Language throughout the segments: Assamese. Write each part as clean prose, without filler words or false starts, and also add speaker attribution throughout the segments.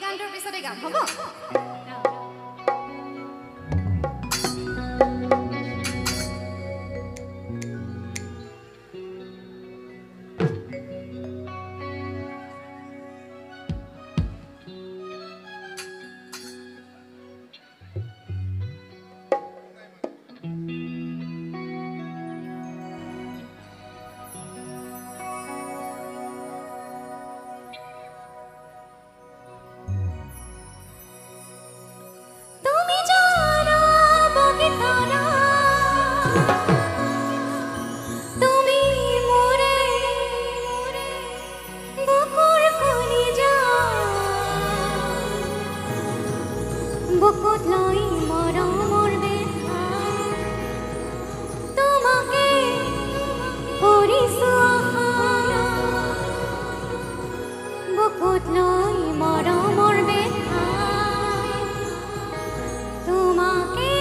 Speaker 1: গানটোৰ পিছতে গাম হ'ব বুকুত লৈ মৰমৰ বেহা তোমাকে কৰিছো আশা বুকুত লৈ মৰমৰ বেহা তোমাকে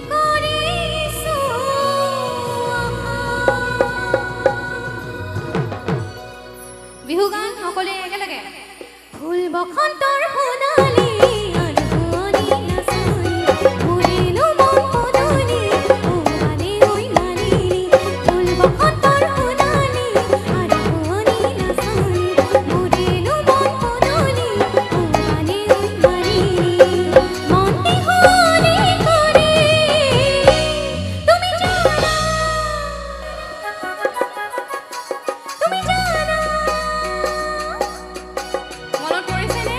Speaker 1: কৰিছো আশা বিহু গান সকলোৱে একেলগে ফুল বসন্তৰ সোণালী আৰু শুৱনি নাচনি ফুলিলো মন পদূলি মানে ঐ মালিনী ফুল বসন্তৰ সোণালী আৰু শুৱনি নাচনি ফুলিলো মন পদূলি মানে ঐ মালিনী মনটি শুৱনি কৰি তুমি জানা মনত পৰিছেনে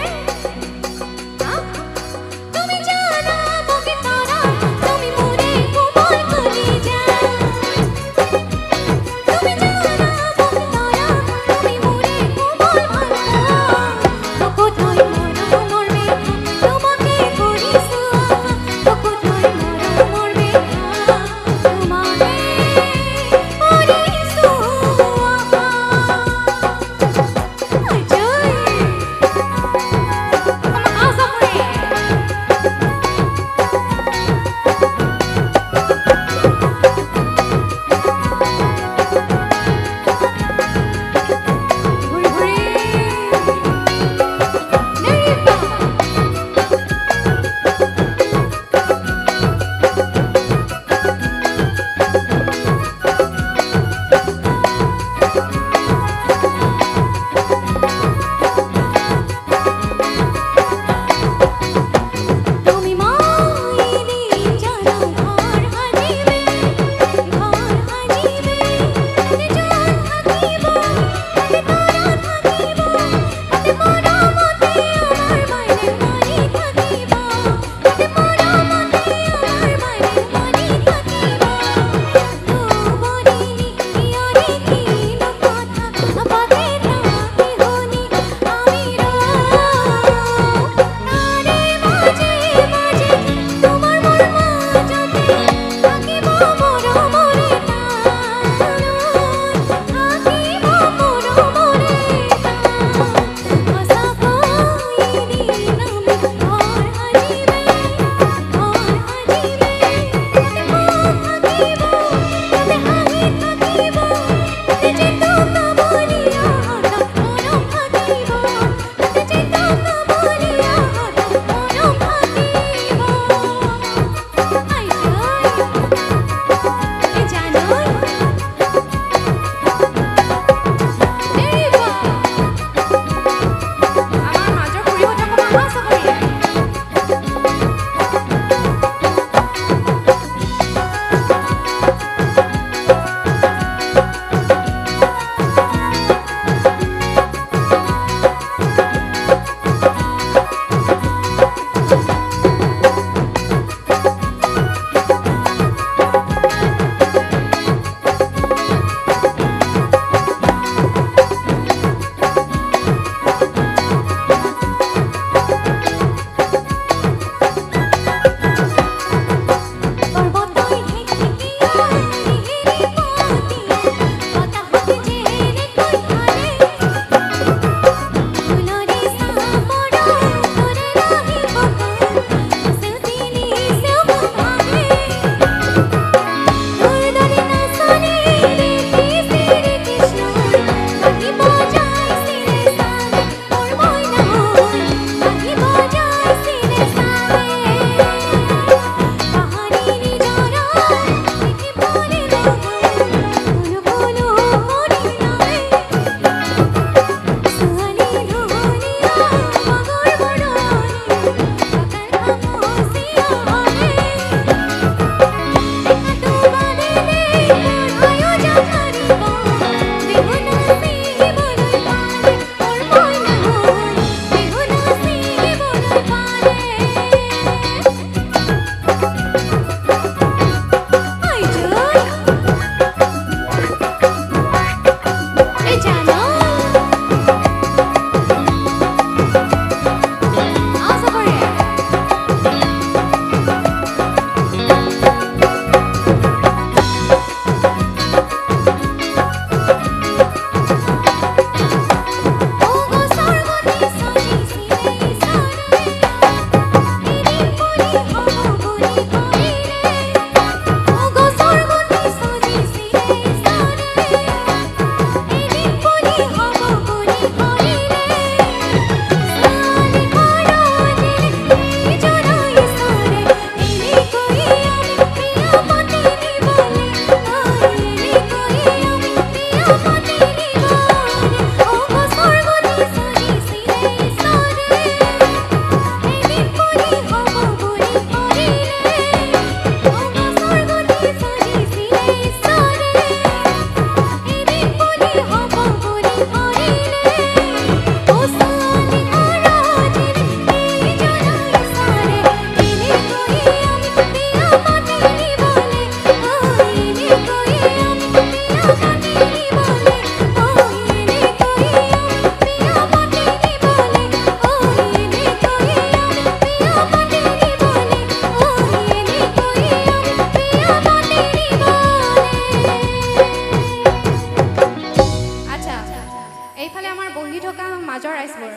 Speaker 1: এইফালে আমাৰ বহি থকা মাজৰ ৰাইজবোৰ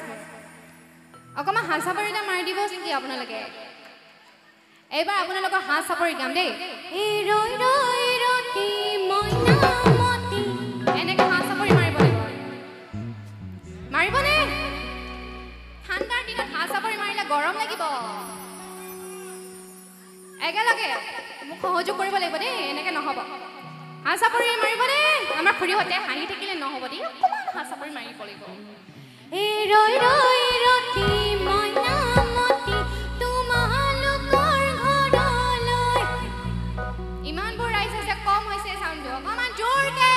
Speaker 1: অকণমান হাত চাপৰি এটা মাৰি দিব নেকি আপোনালোকে এইবাৰ আপোনালোকৰ হাত চাপৰি গাম দেই এই ৰৈ ৰৈ ৰতি মইনামতি এনেকৈ হাত চাপৰি মাৰিব লাগিব মাৰিবনে ঠাণ্ডাৰ দিনত হাত চাপৰি মাৰিলে গৰম লাগিব একেলগে মোক সহযোগ কৰিব লাগিব দেই এনেকৈ নহ'ব হাত চাপৰি মাৰিবনে আমাৰ খুৰীহঁতে হাঁহি থাকিলে নহ'ব দেই অকণমান হাত চাপৰি মাৰিব লাগিব এই ৰৈ ৰৈ ৰতি মইনামতি তোমালোকৰ ঘৰলৈ ইমানবোৰ ৰাইজ আছে কম হৈছে চাউণ্ডটো অকণমান জোৰকে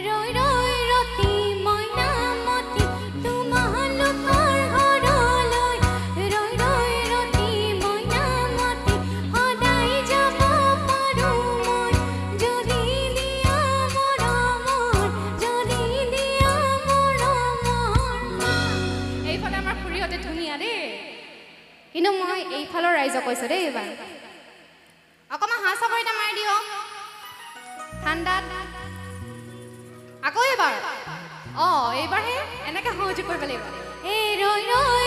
Speaker 1: ৰৈ ৰৈ ৰতি মইনামতি তোমালোকৰ ঘৰলৈ ৰৈ ৰৈ ৰতি মইনামতি সদায় যাব পাৰোঁ মই যদি দিয়া মৰমৰ এইফালে আমাৰ খুৰীহঁতে ধুনীয়া দেই কিন্তু মই এইফালৰ ৰাইজক কৈছোঁ দেই এইবাৰ অকণমান হাত চাপৰি এটা মাৰি দিয়ক ঠাণ্ডাত আকৌ এইবাৰ এইবাৰহে এনেকৈ সহযোগ কৰিব লাগিব এই ৰৈ ৰৈ